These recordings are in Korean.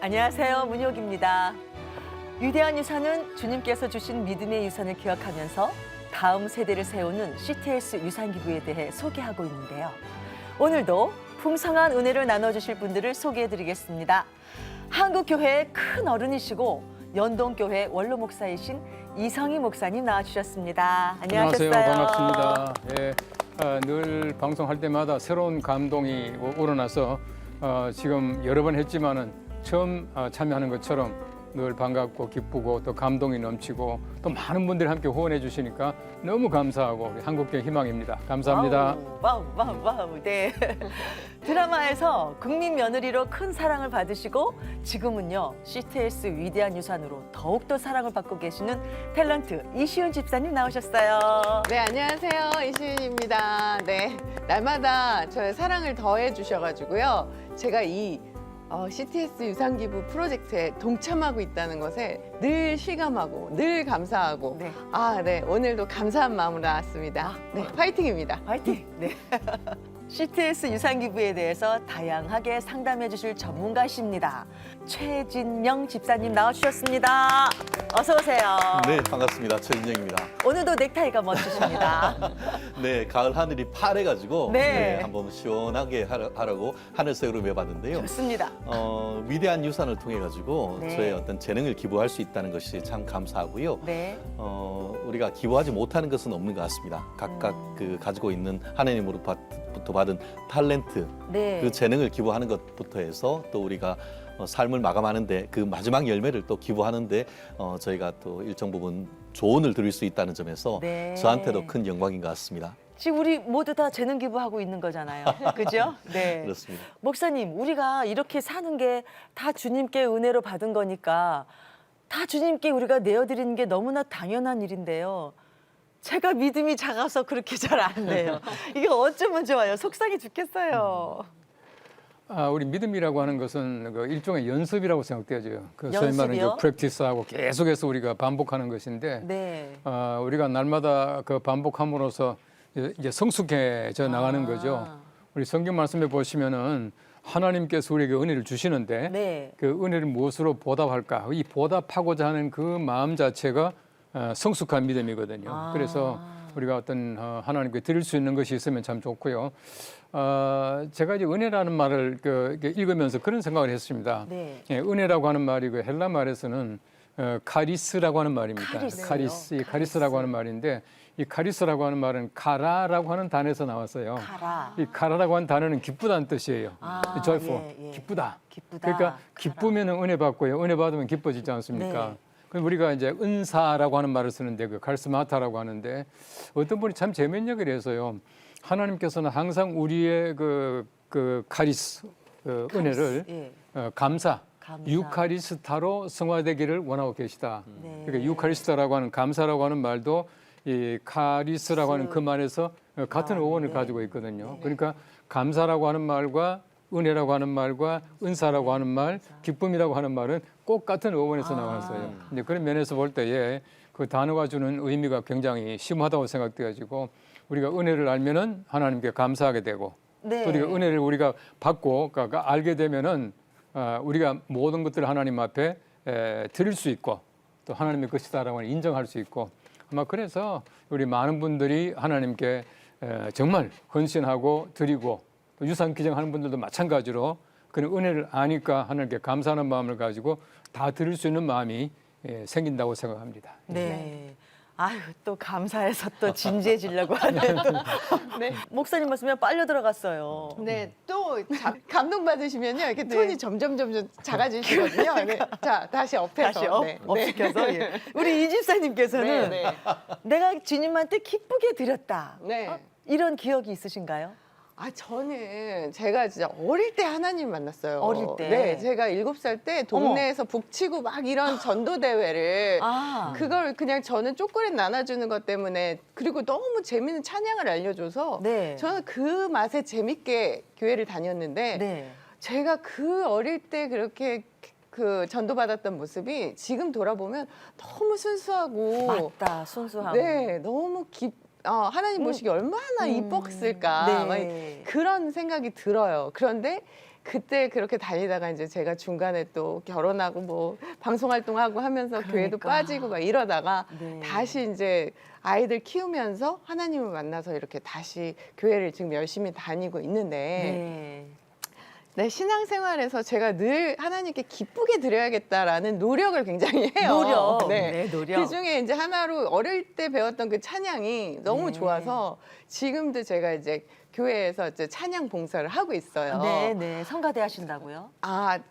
안녕하세요. 문혁입니다. 위대한 유산은 주님께서 주신 믿음의 유산을 기억하면서 다음 세대를 세우는 CTS 유산기부에 대해 소개하고 있는데요. 오늘도 풍성한 은혜를 나눠주실 분들을 소개해드리겠습니다. 한국교회의 큰 어른이시고 연동교회 원로 목사이신 이성희 목사님 나와주셨습니다. 안녕하셨어요. 안녕하세요. 반갑습니다. 예, 늘 방송할 때마다 새로운 감동이 우러나서 지금 여러 번 했지만은 처음 참여하는 것처럼 늘 반갑고 기쁘고 또 감동이 넘치고 또 많은 분들이 함께 후원해 주시니까 너무 감사하고 우리 한국교회 희망입니다. 감사합니다. 와우. 네. 드라마에서 국민 며느리로 큰 사랑을 받으시고 지금은요 CTS 위대한 유산으로 더욱더 사랑을 받고 계시는 탤런트 이시은 집사님 나오셨어요. 네, 안녕하세요. 이시은입니다. 네, 날마다 저의 사랑을 더해 주셔가지고요. 제가 이 CTS 유산기부 프로젝트에 동참하고 있다는 것에 늘 실감하고 늘 감사하고 네. 네, 오늘도 감사한 마음으로 나왔습니다. 네, 파이팅입니다. 화이팅! 네. CTS 유산기부에 대해서 다양하게 상담해 주실 전문가십니다. 최진영 집사님 나와주셨습니다. 어서 오세요. 네, 반갑습니다. 최진영입니다. 오늘도 넥타이가 멋지십니다. 네, 가을 하늘이 파래가지고 네. 한번 시원하게 하라고 하늘색으로 매봤는데요. 좋습니다. 위대한 유산을 통해 가지고 네. 저의 어떤 재능을 기부할 수 있다는 것이 참 감사하고요. 네. 우리가 기부하지 못하는 것은 없는 것 같습니다. 각각 가지고 있는 하나님으로부터 받은 탤런트, 네. 그 재능을 기부하는 것부터 해서 또 우리가 삶을 마감하는데 그 마지막 열매를 또 기부하는데 저희가 또 일정 부분 조언을 드릴 수 있다는 점에서 네. 저한테도 큰 영광인 것 같습니다. 지금 우리 모두 다 재능 기부하고 있는 거잖아요. 그죠? 네. 그렇습니다. 목사님, 우리가 이렇게 사는 게 다 주님께 은혜로 받은 거니까 다 주님께 우리가 내어드리는 게 너무나 당연한 일인데요. 제가 믿음이 작아서 그렇게 잘 안 돼요. 이게 어쩌면 좋아요. 속상해 죽겠어요. 우리 믿음이라고 하는 것은 그 일종의 연습이라고 생각되어져요. 소위 말하는 연습이요? 프랙티스하고 계속해서 우리가 반복하는 것인데 네. 우리가 날마다 그 반복함으로써 이제 성숙해져 나가는 거죠. 우리 성경 말씀에 보시면은 하나님께서 우리에게 은혜를 주시는데 네. 그 은혜를 무엇으로 보답할까? 이 보답하고자 하는 그 마음 자체가 성숙한 믿음이거든요. 그래서 우리가 어떤 하나님께 드릴 수 있는 것이 있으면 참 좋고요. 제가 이제 은혜라는 말을 읽으면서 그런 생각을 했습니다. 네. 예, 은혜라고 하는 말이 그 헬라 말에서는 카리스라고 하는 말입니다. 카리스요? 카리스라고 하는 말인데 이 카리스라고 하는 말은 카라라고 하는 단어에서 나왔어요. 카라. 이 카라라고 하는 단어는 기쁘다는 뜻이에요. joyful, 예. 기쁘다. 기쁘다. 그러니까 카라. 기쁘면 은혜 받고요. 은혜 받으면 기뻐지지 않습니까? 네. 그럼 우리가 이제 은사라고 하는 말을 쓰는데 그 카리스마타라고 하는데 어떤 분이 참 재미있는 얘기를 해서요. 하나님께서는 항상 우리의 그 카리스, 은혜를 예. 감사, 감사. 유카리스타로 성화되기를 원하고 계시다. 네. 그러니까 유카리스타라고 하는 감사라고 하는 말도 이 카리스라고 하는 그 말에서 같은 어원을 네. 가지고 있거든요. 그러니까 감사라고 하는 말과 은혜라고 하는 말과 은사라고 하는 말, 기쁨이라고 하는 말은 꼭 같은 어원에서 나왔어요. 이제 그런 면에서 볼 때에 그 단어가 주는 의미가 굉장히 심하다고 생각돼가지고 우리가 은혜를 알면은 하나님께 감사하게 되고 네. 또 우리가 은혜를 우리가 받고 알게 되면은 우리가 모든 것들을 하나님 앞에 드릴 수 있고 또 하나님의 것이다라고 인정할 수 있고 아마 그래서 우리 많은 분들이 하나님께 정말 헌신하고 드리고 또 유산 기증하는 분들도 마찬가지로 그런 은혜를 아니까 하나님께 감사하는 마음을 가지고 다 드릴 수 있는 마음이 생긴다고 생각합니다. 네. 아유, 또 감사해서 또 진지해지려고 하는. 네. 목사님 말씀에 빨려 들어갔어요. 네, 또 감동 받으시면요, 이렇게 톤이 점점 작아지시거든요. 네. 자, 다시 업해서. 다시 업, 네. 업시켜서. 예. 우리 이 집사님께서는 네, 네. 내가 주님한테 기쁘게 드렸다. 네. 이런 기억이 있으신가요? 저는 제가 진짜 어릴 때 하나님 만났어요. 어릴 때? 네, 제가 7살 때 동네에서 북치고 막 이런 전도대회를 그걸 그냥 저는 초콜릿 나눠주는 것 때문에 그리고 너무 재밌는 찬양을 알려줘서 네. 저는 그 맛에 재밌게 교회를 다녔는데 네. 제가 그 어릴 때 그렇게 그 전도받았던 모습이 지금 돌아보면 너무 순수하고 맞다, 순수하고. 네, 너무 하나님 모시기 얼마나 이뻤을까 막 네. 그런 생각이 들어요. 그런데 그때 그렇게 다니다가 이제 제가 중간에 또 결혼하고 뭐 방송 활동하고 하면서 교회도 그러니까. 빠지고 막 이러다가 네. 다시 이제 아이들 키우면서 하나님을 만나서 이렇게 다시 교회를 지금 열심히 다니고 있는데 네. 내 신앙생활에서 제가 늘 하나님께 기쁘게 드려야겠다라는 노력을 굉장히 해요. 노력. 네. 네, 노력. 그 중에 이제 하나로 어릴 때 배웠던 그 찬양이 너무 네. 좋아서 지금도 제가 이제 교회에서 이제 찬양 봉사를 하고 있어요. 네, 네. 성가대 하신다고요?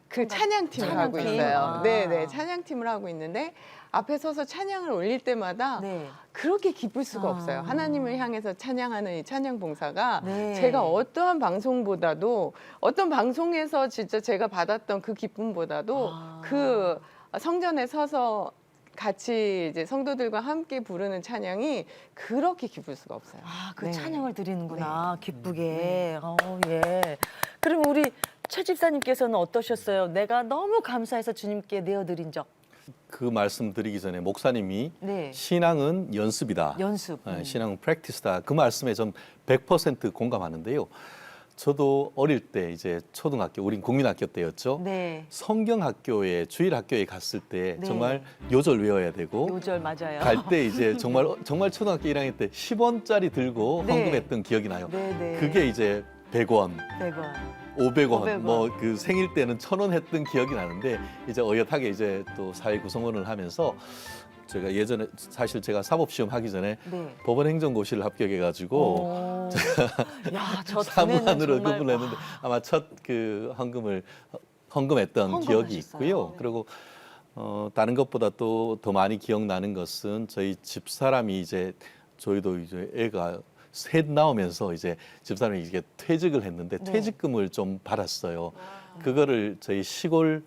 그 찬양팀을 하고 찬양팀. 있어요. 아. 네, 네. 찬양팀을 하고 있는데 앞에 서서 찬양을 올릴 때마다 네. 그렇게 기쁠 수가 아. 없어요. 하나님을 향해서 찬양하는 이 찬양 봉사가 네. 제가 어떠한 방송보다도 어떤 방송에서 진짜 제가 받았던 그 기쁨보다도 아. 그 성전에 서서 같이 이제 성도들과 함께 부르는 찬양이 그렇게 기쁠 수가 없어요. 아, 그 네. 찬양을 드리는구나. 기쁘게. 예. 그럼 우리 최 집사님께서는 어떠셨어요? 내가 너무 감사해서 주님께 내어드린 적. 그 말씀 드리기 전에 목사님이 네. 신앙은 연습이다. 연습. 신앙은 프랙티스다. 그 말씀에 전 100% 공감하는데요. 저도 어릴 때 이제 초등학교, 우린 국민학교 때였죠. 네. 성경학교에 주일학교에 갔을 때 네. 정말 요절 외워야 되고 요절 맞아요. 갈 때 이제 정말 초등학교 1학년 때 10원짜리 들고 네. 헌금했던 기억이 나요. 네, 네. 그게 이제 100원, 100원. 500원, 500원. 뭐 그 생일 때는 1000원 했던 기억이 나는데 이제 어엿하게 이제 또 사회 구성원을 하면서 제가 예전에 사실 제가 사법시험 하기 전에 네. 법원행정고시를 합격해가지고 오. 야, 저 사무관으로 정말 헌금을 했는데 아마 첫 그 헌금했던 기억이 헌금하셨어요. 있고요. 네. 그리고 다른 것보다 또 더 많이 기억나는 것은 저희 집사람이 이제 저희도 이제 애가 셋 나오면서 이제 집사람이 이게 퇴직을 했는데 네. 퇴직금을 좀 받았어요. 그거를 저희 시골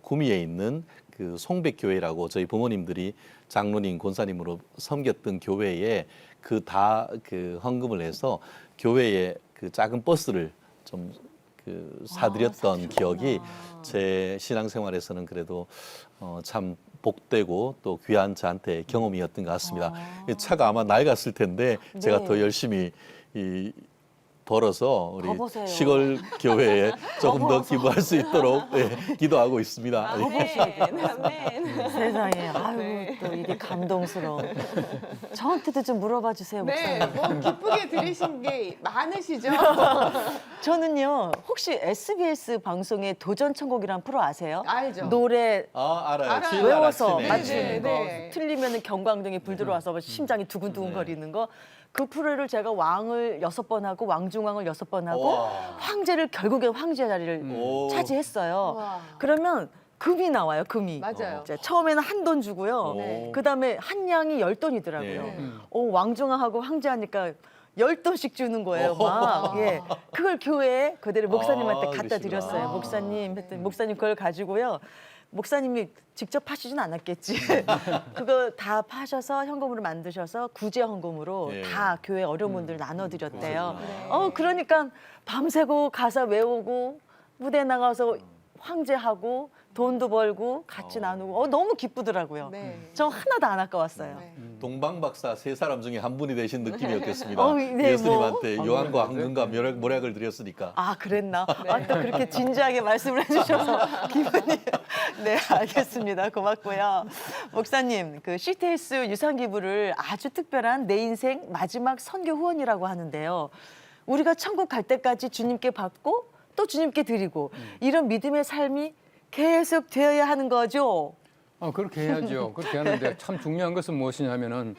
구미에 있는 그 송백교회라고 저희 부모님들이 장로님, 권사님으로 섬겼던 교회에 그 헌금을 해서 교회에 그 작은 버스를 좀 사드렸던 사주셨구나. 기억이 제 신앙생활에서는 그래도 참 복되고 또 귀한 저한테 경험이었던 것 같습니다. 이 차가 아마 낡았을 텐데 제가 네. 더 열심히 벌어서 우리 더 버세요. 시골 교회에 조금 더 기부할 수 있도록 기도하고 있습니다. 아멘. 세상에. 아유, 네. 또 이게 감동스러워. 저한테도 좀 물어봐 주세요, 네, 목사님. 뭐 기쁘게 들으신 게 많으시죠? 저는요, 혹시 SBS 방송에 도전 천국이란 프로 아세요? 알죠. 노래 알아요. 알아요. 주일 날 외워서 아침에. 맞추는 거. 네. 틀리면 경광등이 불 들어와서 심장이 두근두근 거리는 거. 그 프로를 제가 왕을 6번 하고 왕중왕을 6번 하고 우와. 황제를 결국엔 황제 자리를 오. 차지했어요. 우와. 그러면 금이 나와요, 금이. 맞아요. 이제 처음에는 한 돈 주고요. 네. 그다음에 한 양이 10돈이더라고요. 네. 왕중왕하고 황제 하니까 10돈씩 주는 거예요, 막. 예. 그걸 교회에 그대로 목사님한테 갖다 그러시구나. 드렸어요. 목사님 했더니 목사님 그걸 가지고요. 목사님이 직접 파시진 않았겠지. 그거 다 파셔서 현금으로 만드셔서 구제 헌금으로 예. 다 교회 어려운 분들 나눠드렸대요. 그러시구나. 그러니까 밤새고 가사 외우고 무대 나가서 황제하고 돈도 벌고 같이 나누고 너무 기쁘더라고요. 네. 저 하나도 안 아까웠어요. 네. 동방박사 세 사람 중에 한 분이 되신 느낌이었겠습니다. 네, 예수님한테 뭐. 요한과 황금과 모략을 드렸으니까. 아, 그랬나? 아, 또 그렇게 진지하게 말씀을 해주셔서 기분이. 네, 알겠습니다. 고맙고요. 목사님, 그 CTS 유산기부를 아주 특별한 내 인생 마지막 선교 후원이라고 하는데요. 우리가 천국 갈 때까지 주님께 받고 또 주님께 드리고 이런 믿음의 삶이 계속 되어야 하는 거죠. 그렇게 해야죠. 그렇게 하는데 참 중요한 것은 무엇이냐면은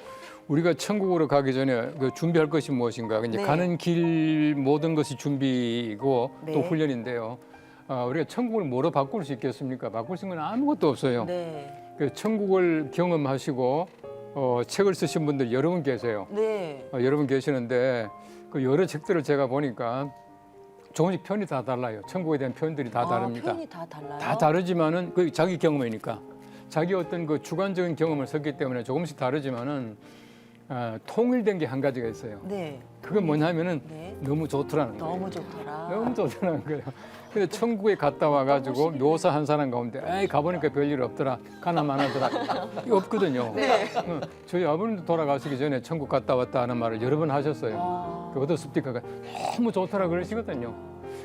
우리가 천국으로 가기 전에 그 준비할 것이 무엇인가. 이제 네. 가는 길 모든 것이 준비고 네. 또 훈련인데요. 우리가 천국을 뭐로 바꿀 수 있겠습니까? 바꿀 수 있는 건 아무것도 없어요. 네. 그 천국을 경험하시고 책을 쓰신 분들 여러 분 계세요. 네. 여러 분 계시는데 그 여러 책들을 제가 보니까 조금씩 표현이 다 달라요. 천국에 대한 표현들이 다 다릅니다. 표현이 다 달라요. 다 다르지만은 그 자기 경험이니까 자기 어떤 그 주관적인 경험을 썼기 때문에 조금씩 다르지만은 통일된 게 한 가지가 있어요. 네. 그건 뭐냐면은 네. 너무 좋더라는 거예요. 너무 좋더라. 너무 좋더라는 거예요. 근데 천국에 갔다 와가지고 묘사한 사람 가운데 에이 가보니까 별일 없더라. 가나마나더라. 이거 없거든요. 네. 저희 아버님도 돌아가시기 전에 천국 갔다 왔다 하는 말을 여러 번 하셨어요. 아. 그 어떤 습디카가 너무 좋더라 그러시거든요.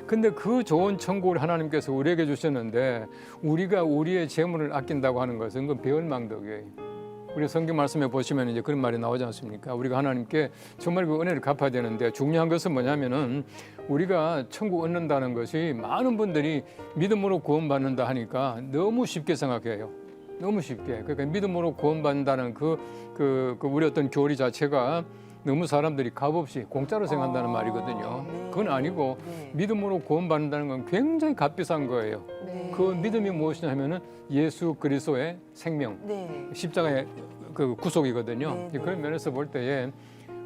근데 그 좋은 천국을 하나님께서 우리에게 주셨는데 우리가 우리의 재물을 아낀다고 하는 것은 그건 배은망덕이에요. 우리 성경 말씀에 보시면 이제 그런 말이 나오지 않습니까? 우리가 하나님께 정말 그 은혜를 갚아야 되는데 중요한 것은 뭐냐면은 우리가 천국 얻는다는 것이 많은 분들이 믿음으로 구원받는다 하니까 너무 쉽게 생각해요. 너무 쉽게. 그러니까 믿음으로 구원받는다는 우리 어떤 교리 자체가 너무 사람들이 값없이 공짜로 생각한다는 말이거든요. 네. 그건 아니고 네. 믿음으로 구원받는다는 건 굉장히 값비싼 거예요. 네. 그 믿음이 무엇이냐 하면은 예수 그리스도의 생명, 네. 십자가의 그 구속이거든요. 네, 네. 그런 면에서 볼 때에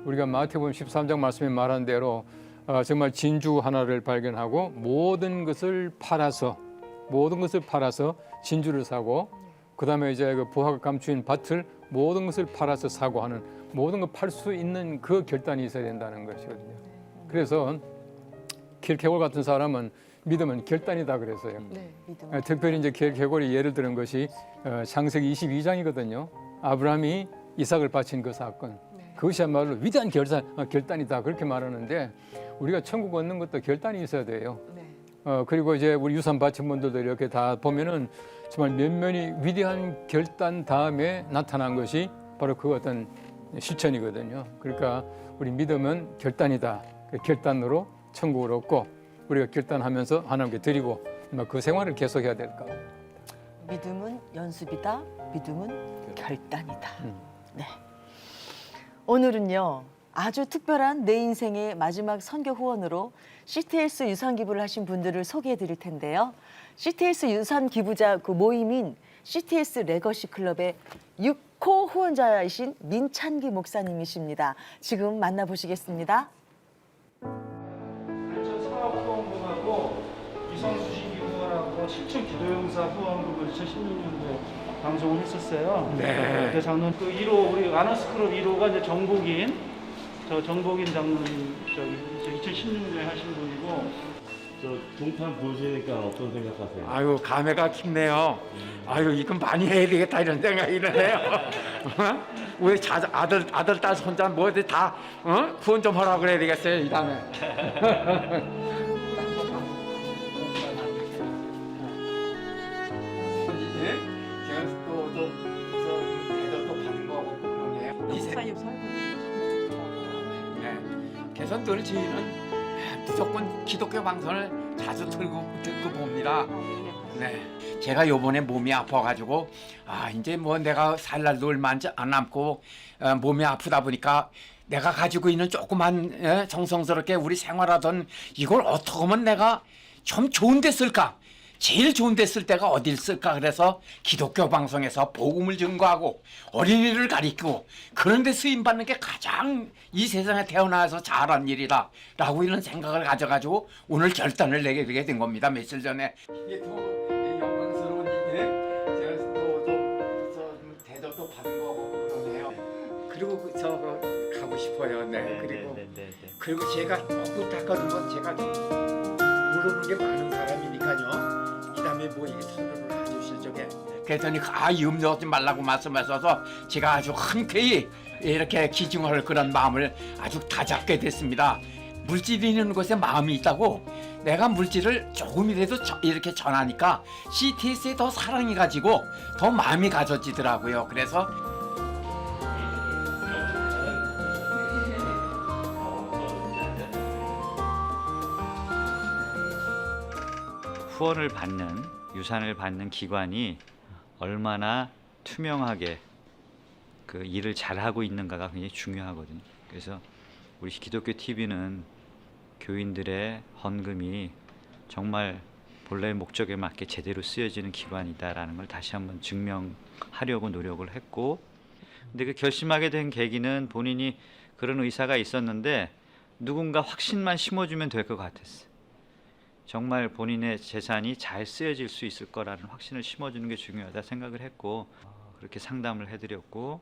우리가 마태복음 13장 말씀에 말한 대로 정말 진주 하나를 발견하고 모든 것을 팔아서 진주를 사고 그다음에 이제 그 부하가 감추인 밭을 모든 것을 팔아서 사고 하는 모든 걸 팔 수 있는 그 결단이 있어야 된다는 것이거든요. 그래서 킬케골 같은 사람은 믿음은 결단이다 그랬어요. 네. 믿음. 특별히 이제 킬케골이 예를 드는 것이 창세기 22장이거든요. 아브라함이 이삭을 바친 그 사건. 네. 그것이야말로 위대한 결단이다 그렇게 말하는데 우리가 천국 얻는 것도 결단이 있어야 돼요. 네. 그리고 이제 우리 유산 바친 분들도 이렇게 다 보면은 정말 면면이 위대한 결단 다음에 나타난 것이 바로 그 어떤 실천이거든요. 그러니까 우리 믿음은 결단이다. 그 결단으로 천국을 얻고 우리가 결단하면서 하나님께 드리고 그 생활을 계속해야 될까. 믿음은 연습이다. 믿음은 결단이다. 음. 네. 오늘은요. 아주 특별한 내 인생의 마지막 선교 후원으로 CTS 유산 기부를 하신 분들을 소개해 드릴 텐데요. CTS 유산 기부자 그 모임인 CTS 레거시 클럽의 6호 후원자이신 민찬기 목사님이십니다. 지금 만나보시겠습니다. 사업후원금하고 유산수신기부원하고 실천 기도용사 후원금을 2016년도에 방송을 했었어요. 네. 그 장로님 그 1호 우리 아나스크럽 1호가 이제 정복인 장로님 저기 2016년에 하신 분이고 저 동탄 보시니까 어떤 생각하세요? 아유 감회가 깊네요. 아유 이건 많이 해야 되겠다 이런 생각이 드네요. 우리 아들 딸 손자 뭐들 다 후원 좀 하라 그래야 되겠어요 이 다음에. 제가 또좀 대접도 받은 거고 그러네요. 네. 그래서 늘 저희는 무조건 기독교 방송을 자주 듣고 봅니다. 네. 제가 요번에 몸이 아파가지고 이제 뭐 내가 살 날도 얼마 안 남고 몸이 아프다 보니까 내가 가지고 있는 조그만 정성스럽게 우리 생활하던 이걸 어떻게 하면 내가 좀 좋은 데 쓸까? 제일 좋은 데 쓸 때가 어딜 쓸까? 그래서 기독교 방송에서 복음을 증거하고 어린이를 가리키고 그런 데 쓰임받는 게 가장 이 세상에 태어나서 잘한 일이다 라고 이런 생각을 가져가지고 오늘 결단을 내게 되게 된 겁니다. 며칠 전에. 이게 더 영광스러운 일인데 제가 또좀 대접도 받은 거고 그러네요. 그리고 저 가고 싶어요. 네. 그리고 제가 조금 닦아준 건 제가 좀 모르는 게 많은 사람이니까요. 이 다음에 뭐 이게 서류를 해주실 적에 그랬더니 염려하지 말라고 말씀하셔서 제가 아주 흔쾌히 이렇게 기증할 그런 마음을 아주 다잡게 됐습니다. 물질이 있는 곳에 마음이 있다고 내가 물질을 조금이라도 이렇게 전하니까 CTS에 더 사랑이 가지고 더 마음이 가져지더라고요. 그래서 후원을 받는 유산을 받는 기관이 얼마나 투명하게 그 일을 잘하고 있는가가 굉장히 중요하거든요. 그래서 우리 기독교 TV는 교인들의 헌금이 정말 본래의 목적에 맞게 제대로 쓰여지는 기관이다라는 걸 다시 한번 증명하려고 노력을 했고, 근데 그 결심하게 된 계기는 본인이 그런 의사가 있었는데 누군가 확신만 심어주면 될 것 같았어요. 정말 본인의 재산이 잘 쓰여질 수 있을 거라는 확신을 심어주는 게 중요하다 생각을 했고, 그렇게 상담을 해드렸고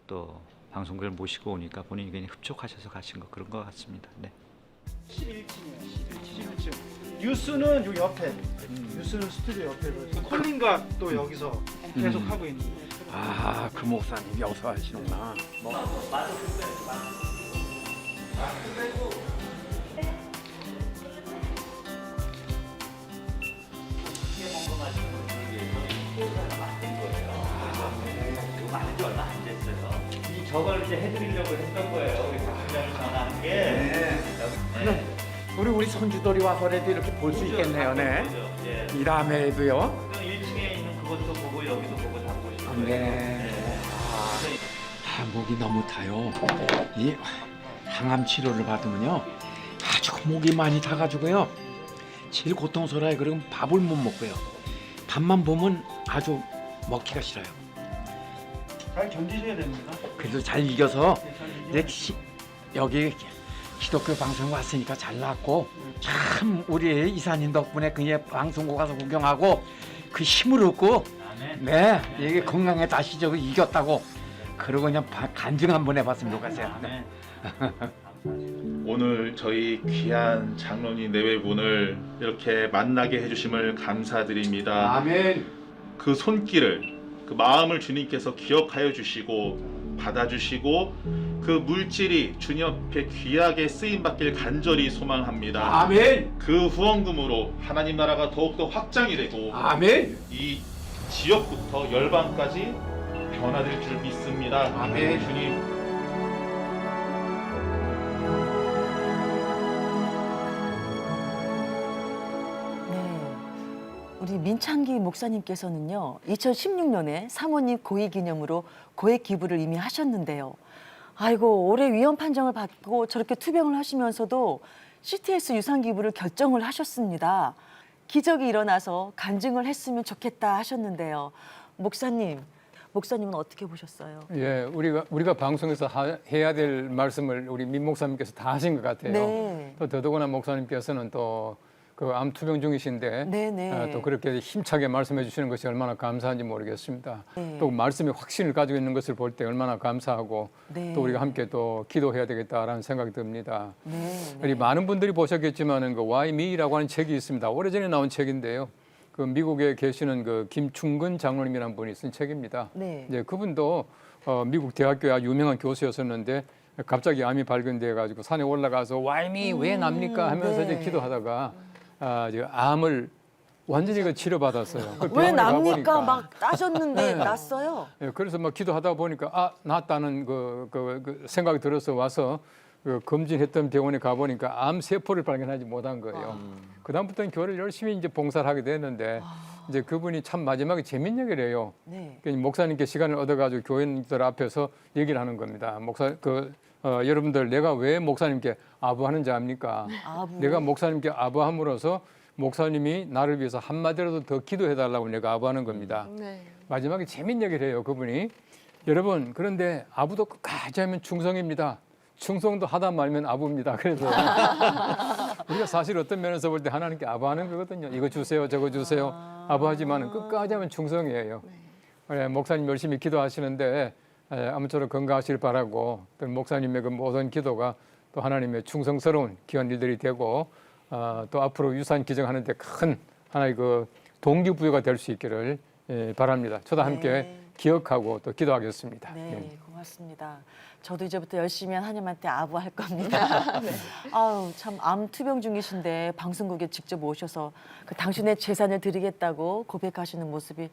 또 방송국을 모시고 오니까 본인이 굉장히 흡족하셔서 가신 거 그런 것 같습니다. 네. 11층이에요. 11층. 뉴스는 요 옆에. 뉴스는 스튜디오 옆에서 콜링가 또 여기서 계속 하고 있는 거예요. 아, 그 목사님 여기서 하시는구나. 이 저걸 이제 해드리려고 했던 거예요. 우리 박수장이 전화한 게. 우리 손주들이 와서라도 이렇게 볼 수 있겠네요. 네. 예. 이 다음에도요. 1층에 있는 그것도 보고 여기도 보고 다 보시고. 네. 목이 너무 타요. 이 항암 치료를 받으면요 아주 목이 많이 타가지고요 제일 고통스러워요. 그럼 밥을 못 먹고요. 밥만 보면 아주 먹기가 싫어요. 잘 견디셔야 됩니다. 그래도 잘 이겨서 네, 잘 이제 이겨야 여기 기독교 방송 왔으니까 잘 나왔고 참 우리 이사님 덕분에 그냥 방송국 가서 구경하고 그 힘을 얻고 네 이게 건강에 다시 저 이겼다고 그러고 그냥 간증 한번 해봤으면 좋겠어요. 네. 오늘 저희 귀한 장로님 내외분을 이렇게 만나게 해주심을 감사드립니다. 아멘. 그 손길을, 그 마음을 주님께서 기억하여 주시고 받아주시고 그 물질이 주님 앞에 귀하게 쓰임 받길 간절히 소망합니다. 아멘. 그 후원금으로 하나님 나라가 더욱더 확장이 되고 아멘. 이 지역부터 열방까지 변화될 줄 믿습니다. 아멘. 주님. 네. 우리 민창기 목사님께서는요, 2016년에 사모님 고위 기념으로 고액 기부를 이미 하셨는데요. 아이고, 올해 위헌 판정을 받고 저렇게 투병을 하시면서도 CTS 유산 기부를 결정을 하셨습니다. 기적이 일어나서 간증을 했으면 좋겠다 하셨는데요. 목사님은 어떻게 보셨어요? 예, 우리가 방송에서 해야 될 말씀을 우리 민 목사님께서 다 하신 것 같아요. 네. 또 더더구나 목사님께서는 또 그 암 투병 중이신데 네네. 또 그렇게 힘차게 말씀해 주시는 것이 얼마나 감사한지 모르겠습니다. 네. 또 말씀의 확신을 가지고 있는 것을 볼 때 얼마나 감사하고 네. 또 우리가 함께 또 기도해야 되겠다라는 생각이 듭니다. 네. 우리 많은 분들이 보셨겠지만은 그 Why Me라고 하는 책이 있습니다. 오래전에 나온 책인데요. 그 미국에 계시는 그 김충근 장로님이라는 분이 쓴 책입니다. 네. 이제 그분도 미국 대학교의 유명한 교수였었는데 갑자기 암이 발견돼 가지고 산에 올라가서 Why me? 왜 납니까? 하면서 네. 이제 기도하다가 이제 암을 완전히 그 치료받았어요. 그 왜 병원에 납니까? 가보니까. 막 따졌는데 네. 났어요. 예, 그래서 막 기도하다 보니까 낫다는 그 생각이 들어서 와서 그 검진했던 병원에 가보니까 암 세포를 발견하지 못한 거예요. 그다음부터는 교회를 열심히 이제 봉사를 하게 됐는데 이제 그분이 참 마지막에 재밌는 얘기를 해요. 네. 그러니까 목사님께 시간을 얻어가지고 교인들 앞에서 얘기를 하는 겁니다. 여러분들 내가 왜 목사님께 아부하는지 압니까? 아부. 내가 목사님께 아부함으로써 목사님이 나를 위해서 한마디라도 더 기도해달라고 내가 아부하는 겁니다. 네. 마지막에 재밌는 얘기를 해요. 그분이. 여러분 그런데 아부도 끝까지 하면 충성입니다. 충성도 하다 말면 아부입니다. 그래서 우리가 사실 어떤 면에서 볼 때 하나님께 아부하는 거거든요. 이거 주세요, 저거 주세요. 아부하지만 끝까지 하면 충성이에요. 목사님 열심히 기도하시는데 아무쪼록 건강하시길 바라고 또 목사님의 그 모든 기도가 또 하나님의 충성스러운 귀한 일들이 되고 또 앞으로 유산 기증하는데 큰 하나의 그 동기부여가 될 수 있기를 바랍니다. 저도 함께 네. 기억하고 또 기도하겠습니다. 네, 고맙습니다. 저도 이제부터 열심히 하나님한테 아부할 겁니다. 네. 아우, 참 암 투병 중이신데 방송국에 직접 오셔서 그 당신의 재산을 드리겠다고 고백하시는 모습이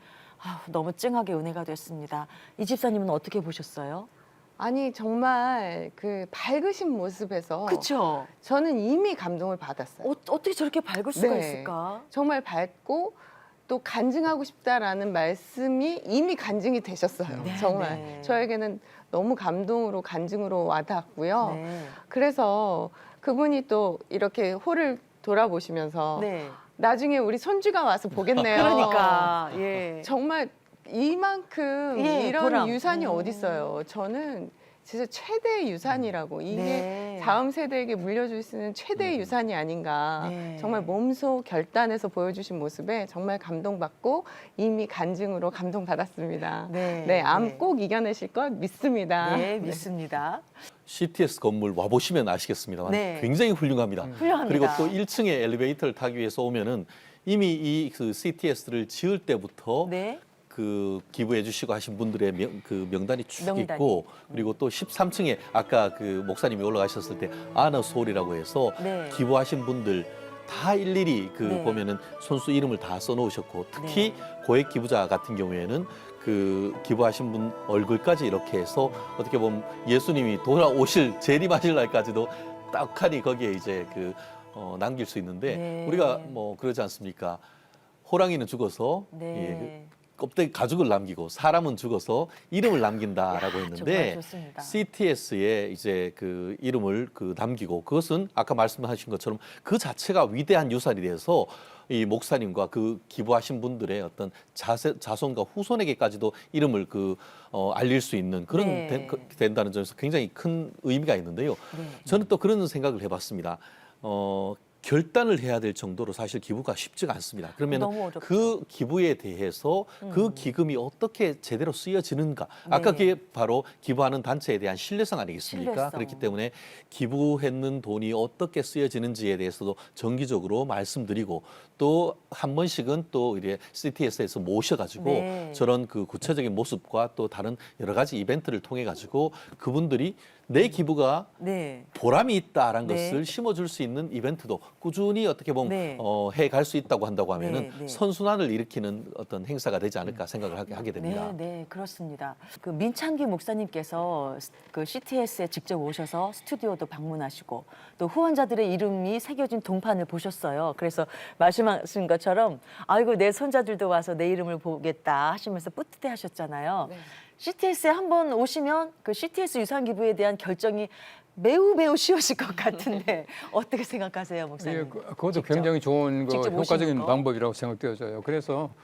너무 찡하게 은혜가 됐습니다. 이 집사님은 어떻게 보셨어요? 아니 정말 그 밝으신 모습에서 그렇죠. 저는 이미 감동을 받았어요. 어떻게 저렇게 밝을 수가 네. 있을까? 정말 밝고 또 간증하고 싶다라는 말씀이 이미 간증이 되셨어요. 네, 정말 네. 저에게는 너무 감동으로 간증으로 와닿았고요. 네. 그래서 그분이 또 이렇게 홀을 돌아보시면서 네. 나중에 우리 손주가 와서 보겠네요. 그러니까 예. 정말 이만큼 예, 이런 보람. 유산이 어딨어요. 저는 진짜 최대의 유산이라고 이게 네. 다음 세대에게 물려줄 수 있는 최대의 유산이 아닌가. 네. 정말 몸소 결단해서 보여주신 모습에 정말 감동받고 이미 간증으로 감동받았습니다. 네. 네, 암 네. 꼭 이겨내실 것 믿습니다. 네, 믿습니다. CTS 건물 와보시면 아시겠습니다만 네. 굉장히 훌륭합니다. 훌륭합니다. 그리고 또 1층에 엘리베이터를 타기 위해서 오면은 이미 이 그 CTS를 지을 때부터 네. 그 기부해 주시고 하신 분들의 명단이 쭉 명단이. 있고, 그리고 또 13층에 아까 그 목사님이 올라가셨을 때 아너솔이라고 해서 네. 기부하신 분들 다 일일이 그 네. 보면은 손수 이름을 다 써놓으셨고, 특히 고액 기부자 같은 경우에는 그 기부하신 분 얼굴까지 이렇게 해서 어떻게 보면 예수님이 돌아오실 재림하실 날까지도 딱하니 거기에 이제 남길 수 있는데, 네. 우리가 뭐 그러지 않습니까? 호랑이는 죽어서 네. 껍데기 가죽을 남기고 사람은 죽어서 이름을 남긴다라고 정말 했는데, 좋습니다. CTS에 이제 그 이름을 남기고, 그것은 아까 말씀하신 것처럼 그 자체가 위대한 유산이 돼서 이 목사님과 그 기부하신 분들의 어떤 자손과 후손에게까지도 이름을 알릴 수 있는 그런 네. 된다는 점에서 굉장히 큰 의미가 있는데요. 네. 저는 또 그런 생각을 해봤습니다. 결단을 해야 될 정도로 사실 기부가 쉽지가 않습니다. 그러면 너무 어렵죠. 그 기부에 대해서 그 기금이 어떻게 제대로 쓰여지는가? 아까 네. 그게 바로 기부하는 단체에 대한 신뢰성 아니겠습니까? 신뢰성. 그렇기 때문에 기부했는 돈이 어떻게 쓰여지는지에 대해서도 정기적으로 말씀드리고, 또 한 번씩은 또 이제 CTS에서 모셔가지고 네. 저런 그 구체적인 모습과 또 다른 여러 가지 이벤트를 통해 가지고 그분들이 내 기부가 네. 보람이 있다라는 네. 것을 심어줄 수 있는 이벤트도 꾸준히 어떻게 보면 네. 해갈 수 있다고 한다고 하면은 네, 네. 선순환을 일으키는 어떤 행사가 되지 않을까 생각을 하게 됩니다. 네, 네, 그렇습니다. 그 민창기 목사님께서 그 CTS에 직접 오셔서 스튜디오도 방문하시고 또 후원자들의 이름이 새겨진 동판을 보셨어요. 그래서 말씀하신 것처럼 아이고 내 손자들도 와서 내 이름을 보겠다 하시면서 뿌듯해 하셨잖아요. 네. CTS에 한번 오시면 그 CTS 유산 기부에 대한 결정이 매우 쉬우실 것 같은데 어떻게 생각하세요, 목사님? 예, 그것도 직접. 굉장히 좋은 직접 효과적인 오시는 거? 방법이라고 생각되어져요. 그래서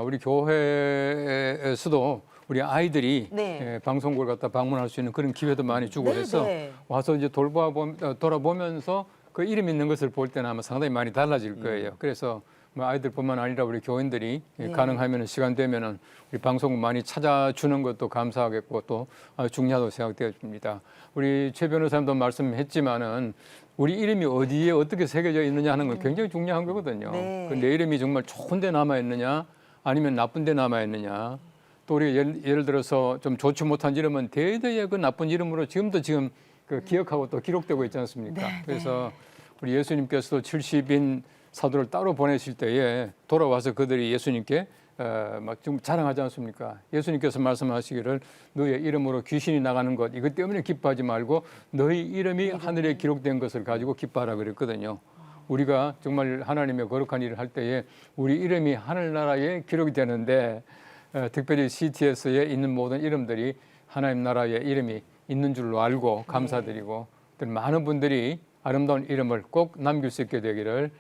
우리 교회에서도 우리 아이들이 네. 방송국을 갖다 방문할 수 있는 그런 기회도 많이 주고 네, 해서 네. 와서 이제 돌아보면서 그 이름 있는 것을 볼 때는 아마 상당히 많이 달라질 거예요. 그래서 뭐 아이들뿐만 아니라 우리 교인들이 네. 가능하면 시간 되면은 우리 방송국 많이 찾아주는 것도 감사하겠고 또 중요하다고 생각되어집니다. 우리 최 변호사님도 말씀했지만은 우리 이름이 어디에 어떻게 새겨져 있느냐 하는 건 굉장히 중요한 거거든요. 네. 그 내 이름이 정말 좋은 데 남아 있느냐 아니면 나쁜 데 남아 있느냐. 또 우리 예를 들어서 좀 좋지 못한 이름은 대대의 그 나쁜 이름으로 지금 그 기억하고 또 기록되고 있지 않습니까? 네, 그래서 우리 예수님께서도 70인 사도를 따로 보내실 때에 돌아와서 그들이 예수님께 막 좀 자랑하지 않습니까? 예수님께서 말씀하시기를 너의 이름으로 귀신이 나가는 것 이것 때문에 기뻐하지 말고 너희 이름이 하늘에 기록된 것을 가지고 기뻐하라 그랬거든요. 우리가 정말 하나님의 거룩한 일을 할 때에 우리 이름이 하늘나라에 기록이 되는데 특별히 CTS에 있는 모든 이름들이 하나님 나라의 이름이 있는 줄로 알고 감사드리고 또 많은 분들이 아름다운 이름을 꼭 남길 수 있게 되기를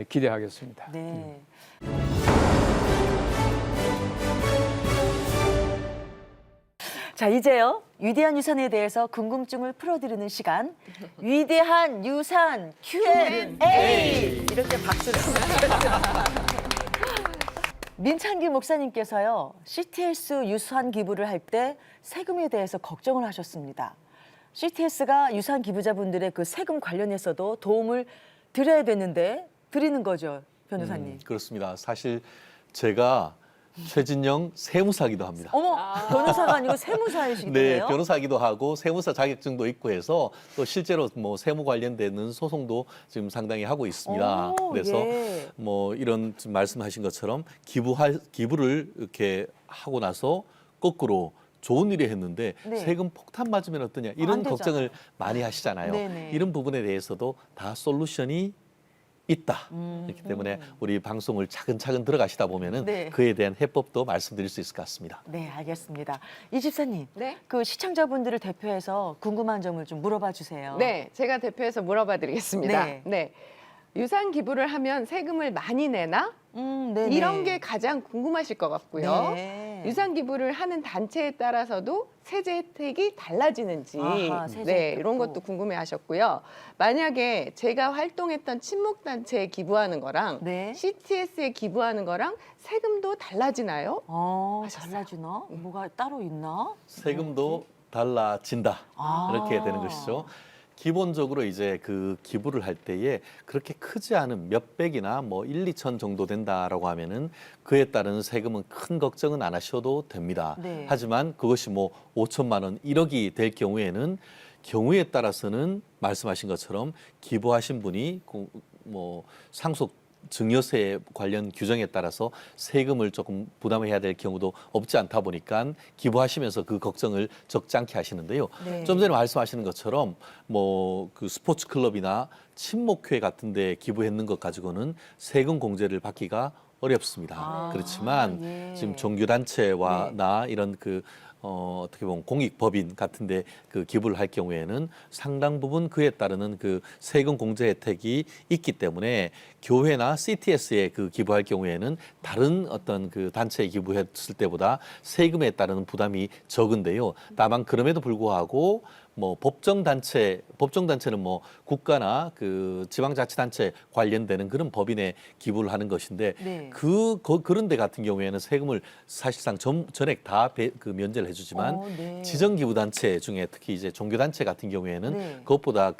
기대하겠습니다. 네. 자, 이제요. 위대한 유산에 대해서 궁금증을 풀어드리는 시간. 위대한 유산 Q&A. 이렇게 박수를 쳐주셨어요. 민창기 목사님께서요. CTS 유산 기부를 할 때 세금에 대해서 걱정을 하셨습니다. CTS가 유산 기부자분들의 그 세금 관련해서도 도움을 드려야 되는데 드리는 거죠, 변호사님. 그렇습니다. 사실 제가 최진영 세무사기도 합니다. 어머, 변호사가 아니고 세무사이시네요. 네, 변호사기도 하고 세무사 자격증도 있고 해서 또 실제로 뭐 세무 관련되는 소송도 지금 상당히 하고 있습니다. 오, 그래서 예. 뭐 이런 지금 말씀하신 것처럼 기부를 이렇게 하고 나서 거꾸로 좋은 일이 했는데 네. 세금 폭탄 맞으면 어떠냐 안 이런 되잖아요. 걱정을 많이 하시잖아요. 네네. 이런 부분에 대해서도 다 솔루션이 있다. 그렇기 때문에 우리 방송을 차근차근 들어가시다 보면은 네. 그에 대한 해법도 말씀드릴 수 있을 것 같습니다. 네, 알겠습니다. 이 집사님, 네. 그 시청자분들을 대표해서 궁금한 점을 좀 물어봐 주세요. 네, 제가 대표해서 물어봐 드리겠습니다. 네. 네. 유산 기부를 하면 세금을 많이 내나? 네네. 이런 게 가장 궁금하실 것 같고요. 네. 네. 유산 기부를 하는 단체에 따라서도 세제 혜택이 달라지는지 아하, 세제 네, 혜택도. 이런 것도 궁금해하셨고요. 만약에 제가 활동했던 친목 단체에 기부하는 거랑 네. CTS에 기부하는 거랑 세금도 달라지나요? 잘 달라지나? 뭐가 따로 있나? 세금도 달라진다. 아. 이렇게 되는 것이죠. 기본적으로 이제 그 기부를 할 때에 그렇게 크지 않은 몇백이나 뭐 1, 2천 정도 된다라고 하면은 그에 따른 세금은 큰 걱정은 안 하셔도 됩니다. 네. 하지만 그것이 뭐 5천만 원, 1억이 될 경우에는 경우에 따라서는 말씀하신 것처럼 기부하신 분이 뭐 상속 증여세 관련 규정에 따라서 세금을 조금 부담해야 될 경우도 없지 않다 보니까 기부하시면서 그 걱정을 적지 않게 하시는데요. 네. 좀 전에 말씀하시는 것처럼 뭐 그 스포츠 클럽이나 친목회 같은 데 기부했는 것 가지고는 세금 공제를 받기가 어렵습니다. 아, 그렇지만 예. 지금 종교단체와 네. 나 이런 그 어떻게 보면 공익법인 같은데 그 기부를 할 경우에는 상당 부분 그에 따르는 그 세금 공제 혜택이 있기 때문에 교회나 CTS에 그 기부할 경우에는 다른 어떤 그 단체에 기부했을 때보다 세금에 따르는 부담이 적은데요. 다만 그럼에도 불구하고 뭐 법정단체는 뭐 국가나 그 지방자치단체 관련되는 그런 법인에 기부를 하는 것인데 네. 그런 데 같은 경우에는 세금을 사실상 전액 다 그 면제를 해주지만 네. 지정기부단체 중에 특히 이제 종교단체 같은 경우에는 네. 그것보다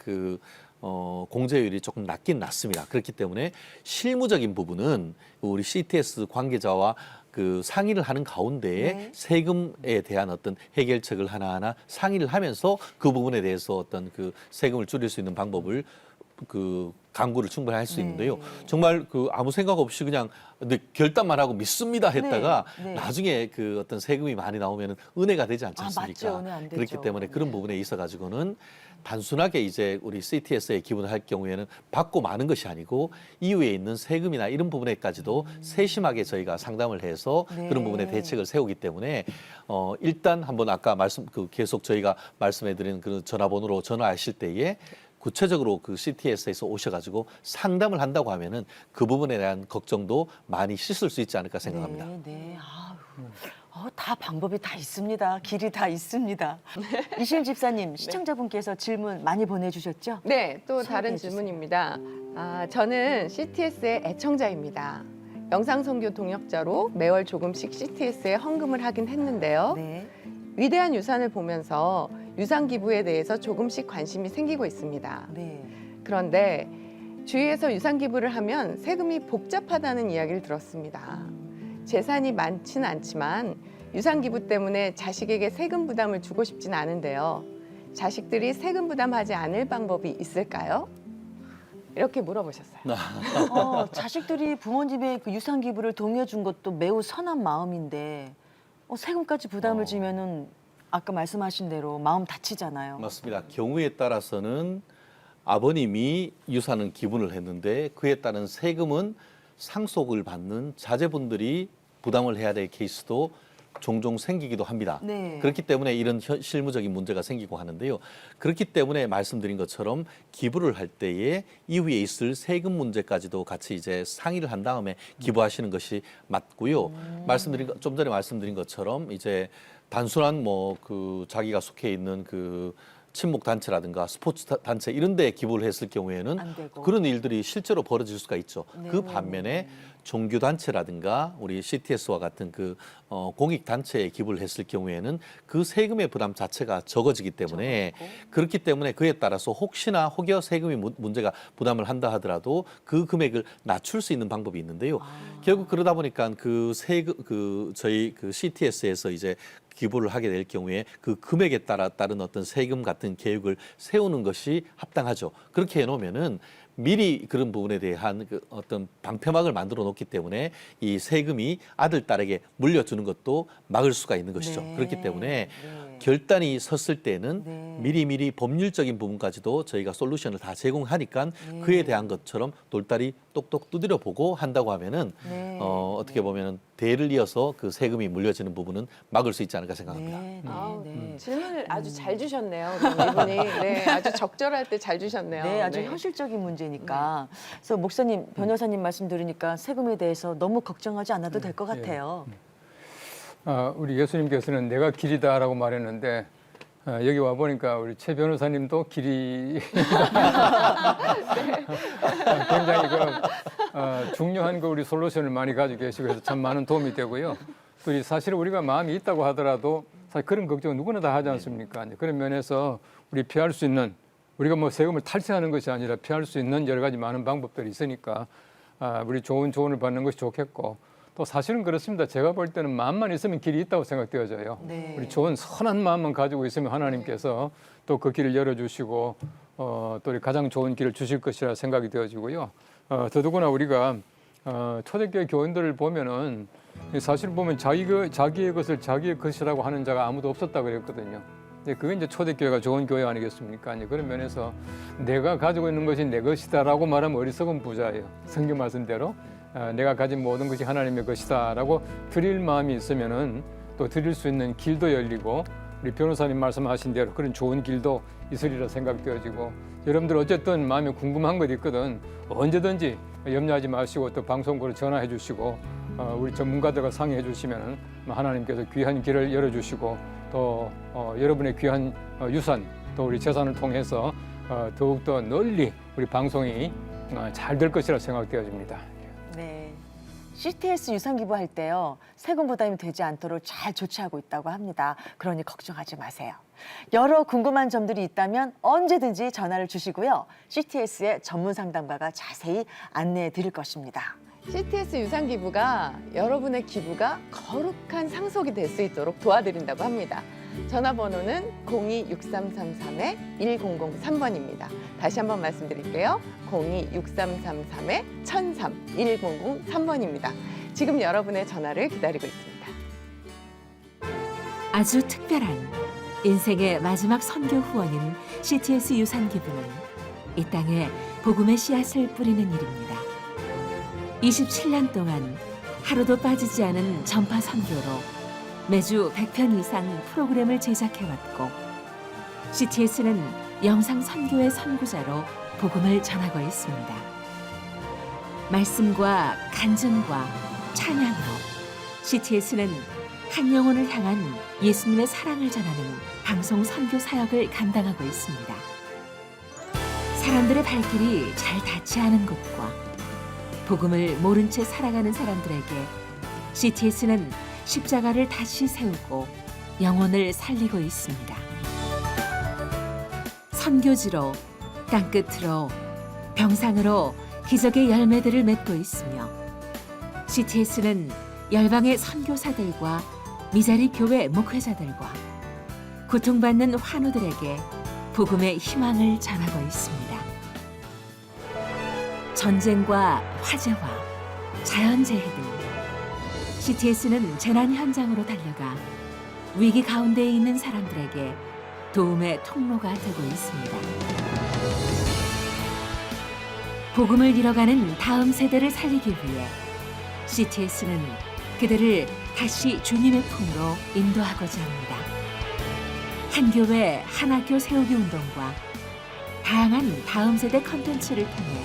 공제율이 조금 낮긴 낮습니다. 그렇기 때문에 실무적인 부분은 우리 CTS 관계자와 그 상의를 하는 가운데에 네. 세금에 대한 어떤 해결책을 하나하나 상의를 하면서 그 부분에 대해서 어떤 그 세금을 줄일 수 있는 방법을 그 강구를 충분히 할 수 네. 있는데요. 정말 그 아무 생각 없이 그냥 결단만 하고 믿습니다 했다가 네. 네. 나중에 그 어떤 세금이 많이 나오면 은혜가 되지 않지 않습니까? 맞죠. 은혜 안 되죠. 그렇기 때문에 그런 네. 부분에 있어 가지고는 단순하게 이제 우리 CTS에 기부를 할 경우에는 받고 마는 것이 아니고 이후에 있는 세금이나 이런 부분에까지도 세심하게 저희가 상담을 해서 네. 그런 부분에 대책을 세우기 때문에 일단 한번 아까 계속 저희가 말씀해드린 그 전화번호로 전화하실 때에 구체적으로 그 CTS에서 오셔가지고 상담을 한다고 하면은 그 부분에 대한 걱정도 많이 씻을 수 있지 않을까 생각합니다. 네, 네. 다 방법이 다 있습니다. 길이 다 있습니다. 이시은 집사님, 시청자분께서 질문 많이 보내주셨죠? 네, 또 다른 소개해 주세요. 질문입니다. 저는 CTS의 애청자입니다. 영상 선교 동역자로 매월 조금씩 CTS에 헌금을 하긴 했는데요. 네. 위대한 유산을 보면서 유산 기부에 대해서 조금씩 관심이 생기고 있습니다. 네. 그런데 주위에서 유산 기부를 하면 세금이 복잡하다는 이야기를 들었습니다. 재산이 많지는 않지만 유산 기부 때문에 자식에게 세금 부담을 주고 싶지는 않은데요. 자식들이 세금 부담하지 않을 방법이 있을까요? 이렇게 물어보셨어요. 자식들이 부모님의 그 유산 기부를 동의해 준 것도 매우 선한 마음인데 세금까지 부담을 지면은 아까 말씀하신 대로 마음 다치잖아요. 맞습니다. 경우에 따라서는 아버님이 유산은 기부를 했는데 그에 따른 세금은 상속을 받는 자제분들이 부담을 해야 될 케이스도 종종 생기기도 합니다. 네. 그렇기 때문에 이런 실무적인 문제가 생기고 하는데요. 그렇기 때문에 말씀드린 것처럼 기부를 할 때에 이후에 있을 세금 문제까지도 같이 이제 상의를 한 다음에 기부하시는 것이 맞고요. 좀 전에 말씀드린 것처럼 이제 단순한 자기가 속해 있는 그 친목 단체라든가 스포츠 단체 이런 데 기부를 했을 경우에는 안 되고. 그런 일들이 실제로 벌어질 수가 있죠. 네. 그 반면에 종교 단체라든가 우리 CTS와 같은 그 공익 단체에 기부를 했을 경우에는 그 세금의 부담 자체가 적어지기 때문에 그렇기 때문에 그에 따라서 혹시나 혹여 세금이 문제가 부담을 한다 하더라도 그 금액을 낮출 수 있는 방법이 있는데요. 결국 그러다 보니까 저희 그 CTS에서 이제 기부를 하게 될 경우에 그 금액에 따른 어떤 세금 같은 계획을 세우는 것이 합당하죠. 그렇게 해놓으면은 미리 그런 부분에 대한 그 어떤 방패막을 만들어 놓기 때문에 이 세금이 아들, 딸에게 물려주는 것도 막을 수가 있는 것이죠. 네. 그렇기 때문에 네. 결단이 섰을 때는 네. 미리미리 법률적인 부분까지도 저희가 솔루션을 다 제공하니까 네. 그에 대한 것처럼 돌다리 똑똑 두드려 보고 한다고 하면은 네. 어떻게 보면은 대를 이어서 그 세금이 물려지는 부분은 막을 수 있지 않을까 생각합니다. 네, 아우, 네. 질문을 아주 잘 주셨네요. 이분이 네, 아주 적절할 때 잘 주셨네요. 네, 아주 네. 현실적인 문제니까. 그래서 목사님, 변호사님 말씀 들으니까 세금에 대해서 너무 걱정하지 않아도 될 것 같아요. 우리 예수님께서는 내가 길이다라고 말했는데 여기 와 보니까 우리 최 변호사님도 길이 굉장히 중요한 우리 솔루션을 많이 가지고 계시고 해서 참 많은 도움이 되고요. 또 사실 우리가 마음이 있다고 하더라도 사실 그런 걱정은 누구나 다 하지 않습니까? 그런 면에서 우리 피할 수 있는 우리가 뭐 세금을 탈세하는 것이 아니라 피할 수 있는 여러 가지 많은 방법들이 있으니까 우리 좋은 조언을 받는 것이 좋겠고 또 사실은 그렇습니다. 제가 볼 때는 마음만 있으면 길이 있다고 생각되어져요. 네. 우리 좋은 선한 마음만 가지고 있으면 하나님께서 또 그 길을 열어주시고 또 우리 가장 좋은 길을 주실 것이라 생각이 되어지고요. 더더구나 우리가 초대교회 교인들을 보면은 사실 보면 자기의 것을 자기의 것이라고 하는 자가 아무도 없었다 그랬거든요. 그게 이제 초대교회가 좋은 교회 아니겠습니까? 그런 면에서 내가 가지고 있는 것이 내 것이다라고 말하면 어리석은 부자예요. 성경 말씀대로 내가 가진 모든 것이 하나님의 것이다라고 드릴 마음이 있으면은 또 드릴 수 있는 길도 열리고 우리 변호사님 말씀하신 대로 그런 좋은 길도 있으리라 생각되어지고 여러분들 어쨌든 마음에 궁금한 것 있거든 언제든지 염려하지 마시고 또 방송국으로 전화해 주시고 우리 전문가들과 상의해 주시면 하나님께서 귀한 길을 열어주시고 또 여러분의 귀한 유산 또 우리 재산을 통해서 더욱더 널리 우리 방송이 잘 될 것이라 생각되어집니다. 네. CTS 유산 기부할 때요. 세금 부담이 되지 않도록 잘 조치하고 있다고 합니다. 그러니 걱정하지 마세요. 여러 궁금한 점들이 있다면 언제든지 전화를 주시고요. CTS의 전문 상담가가 자세히 안내해 드릴 것입니다. CTS 유산 기부가 여러분의 기부가 거룩한 상속이 될 수 있도록 도와드린다고 합니다. 전화번호는 02-6333-1003번입니다. 다시 한번 말씀드릴게요. 02-6333-1003, 1003번입니다. 지금 여러분의 전화를 기다리고 있습니다. 아주 특별한 인생의 마지막 선교 후원인 CTS 유산 기부는 이 땅에 복음의 씨앗을 뿌리는 일입니다. 27년 동안 하루도 빠지지 않은 전파 선교로 매주 100편 이상 프로그램을 제작해왔고 CTS는 영상 선교의 선구자로 복음을 전하고 있습니다. 말씀과 간증과 찬양으로 CTS는 한 영혼을 향한 예수님의 사랑을 전하는 방송 선교 사역을 감당하고 있습니다. 사람들의 발길이 잘 닿지 않은 곳과 복음을 모른 채 살아가는 사람들에게 CTS는 십자가를 다시 세우고 영혼을 살리고 있습니다. 선교지로, 땅끝으로, 병상으로 기적의 열매들을 맺고 있으며 CTS는 열방의 선교사들과 미자리 교회 목회자들과 고통받는 환우들에게 복음의 희망을 전하고 있습니다. 전쟁과 화재와 자연재해 등 CTS는 재난 현장으로 달려가 위기 가운데 있는 사람들에게 도움의 통로가 되고 있습니다. 복음을 잃어가는 다음 세대를 살리기 위해 CTS는 그들을 다시 주님의 품으로 인도하고자 합니다. 한 교회, 한 학교 세우기 운동과 다양한 다음 세대 컨텐츠를 통해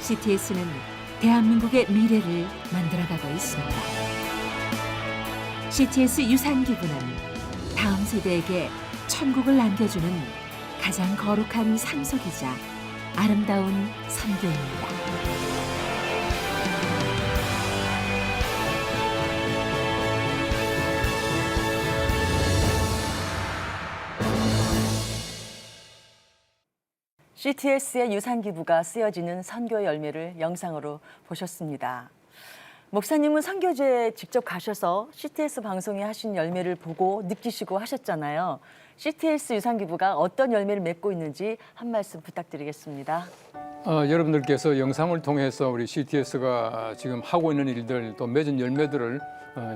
CTS는 대한민국의 미래를 만들어가고 있습니다. CTS 유산 기부는 다음 세대에게 천국을 남겨주는 가장 거룩한 상속이자 아름다운 선교입니다. CTS의 유산 기부가 쓰여지는 선교의 열매를 영상으로 보셨습니다. 목사님은 선교지에 직접 가셔서 CTS 방송에 하신 열매를 보고 느끼시고 하셨잖아요. CTS 유산 기부가 어떤 열매를 맺고 있는지 한 말씀 부탁드리겠습니다. 여러분들께서 영상을 통해서 우리 CTS가 지금 하고 있는 일들 또 맺은 열매들을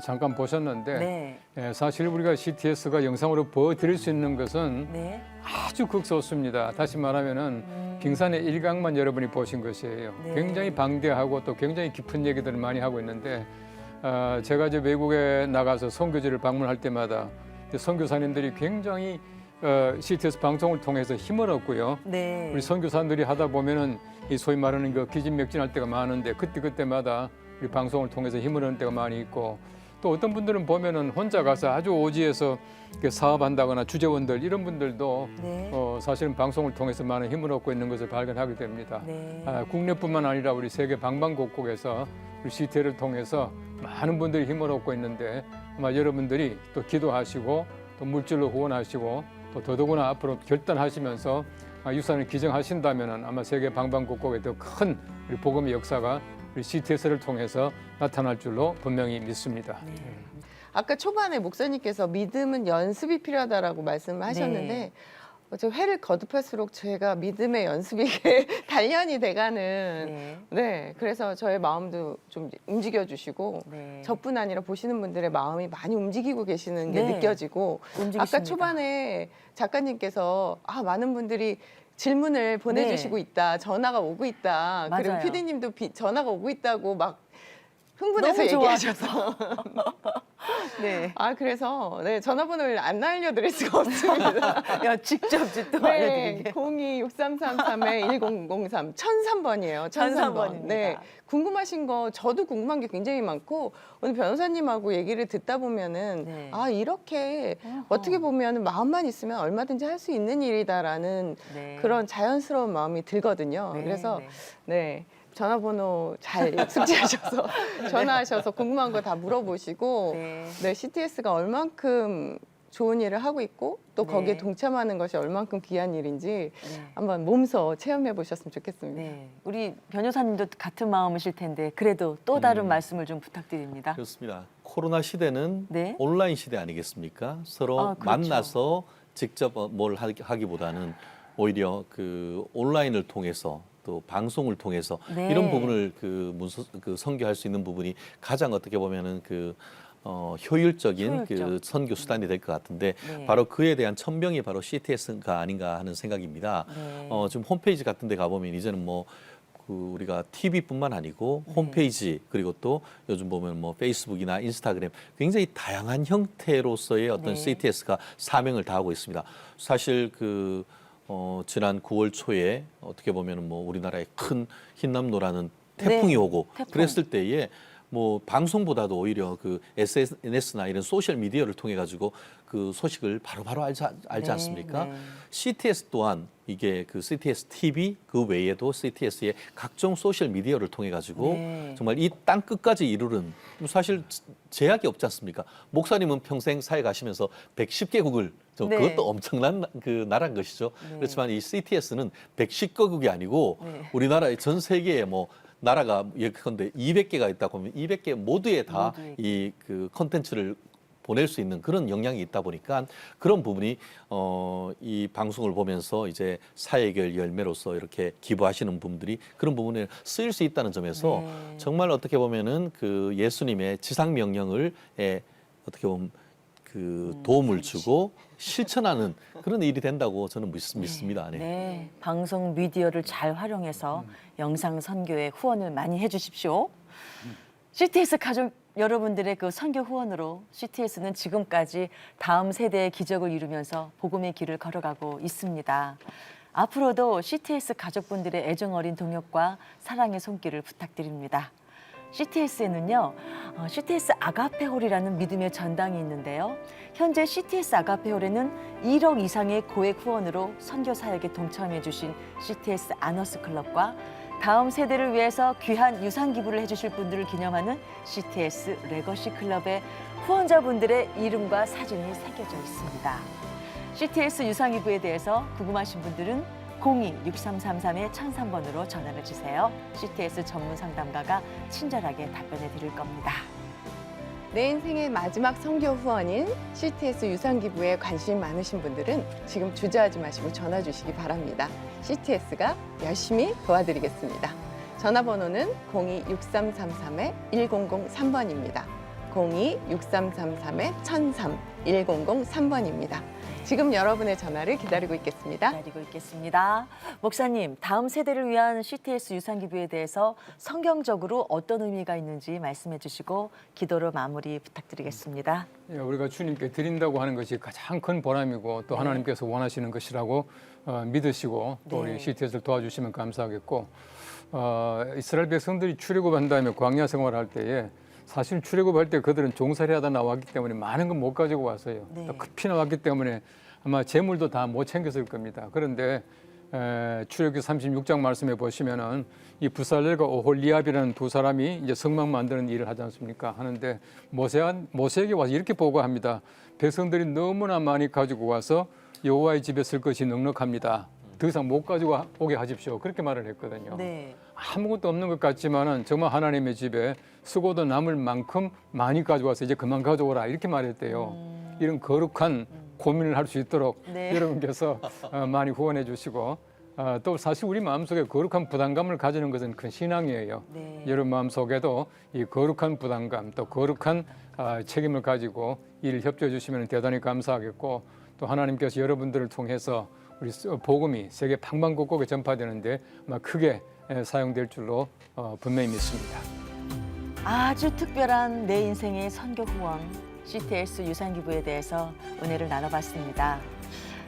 잠깐 보셨는데 네. 사실 우리가 CTS가 영상으로 보여드릴 수 있는 것은 네. 아주 극소수입니다. 다시 말하면은 빙산의 일각만 여러분이 보신 것이에요. 네. 굉장히 방대하고 또 굉장히 깊은 얘기들을 많이 하고 있는데 제가 이제 외국에 나가서 선교지를 방문할 때마다 선교사님들이 굉장히 CTS 방송을 통해서 힘을 얻고요. 네. 우리 선교사님들이 하다 보면은 이 소위 말하는 그 기진맥진할 때가 많은데 그때마다 우리 방송을 통해서 힘을 얻는 때가 많이 있고 또 어떤 분들은 보면은 혼자 가서 아주 오지에서 이렇게 사업한다거나 주재원들 이런 분들도 네. 사실은 방송을 통해서 많은 힘을 얻고 있는 것을 발견하게 됩니다. 네. 국내뿐만 아니라 우리 세계 방방곡곡에서 우리 CTL을 통해서 많은 분들이 힘을 얻고 있는데 아마 여러분들이 또 기도하시고 또 물질로 후원하시고 또 더더구나 앞으로 결단하시면서 유산을 기증하신다면 아마 세계 방방곡곡에 더 큰 우리 복음의 역사가 우리 CTS를 통해서 나타날 줄로 분명히 믿습니다. 아까 초반에 목사님께서 믿음은 연습이 필요하다라고 말씀을 하셨는데 네. 저 회를 거듭할수록 제가 믿음의 연습이 이게 단련이 돼가는 네. 네 그래서 저의 마음도 좀 움직여 주시고 네. 저뿐 아니라 보시는 분들의 마음이 많이 움직이고 계시는 게 네. 느껴지고 움직이십니다. 아까 초반에 작가님께서 많은 분들이 질문을 보내주시고 있다 전화가 오고 있다 그리고 맞아요. PD님도 전화가 오고 있다고 막 흥분해서 너무 얘기하셔서 네. 그래서 네 전화번호를 안 알려드릴 수가 없습니다. 야, 직접 또 네, 알려드리게. 02-6333-1003 1003번이에요. 1003번. 네, 궁금하신 거 저도 궁금한 게 굉장히 많고 오늘 변호사님하고 얘기를 듣다 보면은 네. 이렇게 어허. 어떻게 보면 마음만 있으면 얼마든지 할 수 있는 일이다라는 네. 그런 자연스러운 마음이 들거든요. 네, 그래서 네. 네. 전화번호 잘 숙지하셔서 전화하셔서 궁금한 거 다 물어보시고 네, CTS가 얼만큼 좋은 일을 하고 있고 또 네. 거기에 동참하는 것이 얼만큼 귀한 일인지 네. 한번 몸소 체험해 보셨으면 좋겠습니다. 네. 우리 변호사님도 같은 마음이실 텐데 그래도 또 다른 말씀을 좀 부탁드립니다. 그렇습니다. 코로나 시대는 네. 온라인 시대 아니겠습니까? 서로 그렇죠. 만나서 직접 뭘 하기보다는 오히려 그 온라인을 통해서 또 방송을 통해서 네. 이런 부분을 선교할 수 있는 부분이 가장 어떻게 보면은 효율적인 그 선교 수단이 될 것 같은데 네. 바로 그에 대한 천병이 바로 CTS가 아닌가 하는 생각입니다. 네. 지금 홈페이지 같은 데 가보면 이제는 우리가 TV뿐만 아니고 홈페이지 그리고 또 요즘 보면 페이스북이나 인스타그램 굉장히 다양한 형태로서의 어떤 네. CTS가 사명을 다하고 있습니다. 사실 지난 9월 초에 어떻게 보면 우리나라에 큰 흰남노라는 태풍이 네, 오고 태풍. 그랬을 때에 방송보다도 오히려 그 SNS나 이런 소셜 미디어를 통해 가지고 그 소식을 바로바로 알지 네, 않습니까? 네. CTS 또한 이게 그 CTS TV 그 외에도 CTS의 각종 소셜 미디어를 통해 가지고 네. 정말 이 땅 끝까지 이루는 사실 제약이 없지 않습니까? 목사님은 평생 사회 가시면서 110개국을 네. 그것도 엄청난 그 나라인 것이죠. 네. 그렇지만 이 CTS는 110개국이 아니고 네. 우리나라의 전 세계에 나라가 예컨대 200개가 있다고 하면 200개 모두에 다 모두에. 이 그 컨텐츠를 보낼 수 있는 그런 역량이 있다 보니까 그런 부분이 이 방송을 보면서 이제 사회의 열매로서 이렇게 기부하시는 분들이 그런 부분에 쓰일 수 있다는 점에서 네. 정말 어떻게 보면은 그 예수님의 지상 명령을 어떻게 보면 그 도움을 주고 실천하는 그런 일이 된다고 저는 믿습니다. 네. 네, 방송 미디어를 잘 활용해서 영상 선교에 후원을 많이 해주십시오. CTS 가족 여러분들의 그 선교 후원으로 CTS는 지금까지 다음 세대의 기적을 이루면서 복음의 길을 걸어가고 있습니다. 앞으로도 CTS 가족분들의 애정 어린 동역과 사랑의 손길을 부탁드립니다. CTS에는요, CTS 아가페홀이라는 믿음의 전당이 있는데요. 현재 CTS 아가페홀에는 1억 이상의 고액 후원으로 선교 사역에 동참해 주신 CTS 아너스 클럽과 다음 세대를 위해서 귀한 유산 기부를 해주실 분들을 기념하는 CTS 레거시 클럽의 후원자분들의 이름과 사진이 새겨져 있습니다. CTS 유산 기부에 대해서 궁금하신 분들은 02-6333-1003번으로 전화를 주세요. CTS 전문 상담가가 친절하게 답변해 드릴 겁니다. 내 인생의 마지막 선교 후원인 CTS 유산기부에 관심 많으신 분들은 지금 주저하지 마시고 전화 주시기 바랍니다. CTS가 열심히 도와드리겠습니다. 전화번호는 02-6333-1003번입니다. 02-6333-1003, 1003번입니다. 지금 여러분의 전화를 기다리고 있겠습니다. 기다리고 있겠습니다. 목사님, 다음 세대를 위한 CTS 유산 기부에 대해서 성경적으로 어떤 의미가 있는지 말씀해 주시고 기도로 마무리 부탁드리겠습니다. 우리가 주님께 드린다고 하는 것이 가장 큰 보람이고 또 하나님께서 원하시는 것이라고 믿으시고 또 네. 우리 CTS를 도와주시면 감사하겠고 이스라엘 백성들이 출애굽한 다음에 광야 생활할 때에 사실 출애굽할 때 그들은 종살이 하다 나왔기 때문에 많은 건 못 가지고 왔어요. 네. 또 급히 나왔기 때문에 아마 재물도 다 못 챙겼을 겁니다. 그런데 출애굽기 36장 말씀에 보시면은 이 부살렐과 오홀리압이라는 두 사람이 이제 성막 만드는 일을 하지 않습니까? 하는데 모세에게 와서 이렇게 보고합니다. 백성들이 너무나 많이 가지고 와서 여호와의 집에 쓸 것이 넉넉합니다. 더 이상 못 가지고 오게 하십시오. 그렇게 말을 했거든요. 네. 아무것도 없는 것 같지만은 정말 하나님의 집에 쓰고도 남을 만큼 많이 가져와서 이제 그만 가져오라 이렇게 말했대요. 이런 거룩한 고민을 할 수 있도록 네. 여러분께서 많이 후원해 주시고 또 사실 우리 마음속에 거룩한 부담감을 가지는 것은 큰 신앙이에요. 네. 여러분 마음속에도 이 거룩한 부담감 또 거룩한 책임을 가지고 이를 협조해 주시면 대단히 감사하겠고 또 하나님께서 여러분들을 통해서 우리 복음이 세계 방방곡곡에 전파되는데 아마 크게 사용될 줄로 분명히 믿습니다. 아주 특별한 내 인생의 선교 후원 CTS 유산기부에 대해서 은혜를 나눠봤습니다.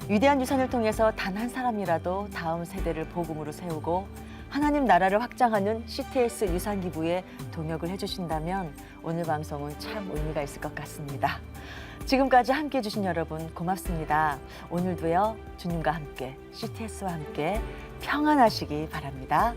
위대한 유산을 통해서 단 한 사람이라도 다음 세대를 복음으로 세우고 하나님 나라를 확장하는 CTS 유산기부에 동역을 해주신다면 오늘 방송은 참 의미가 있을 것 같습니다. 지금까지 함께해 주신 여러분 고맙습니다. 오늘도요 주님과 함께 CTS와 함께 평안하시기 바랍니다.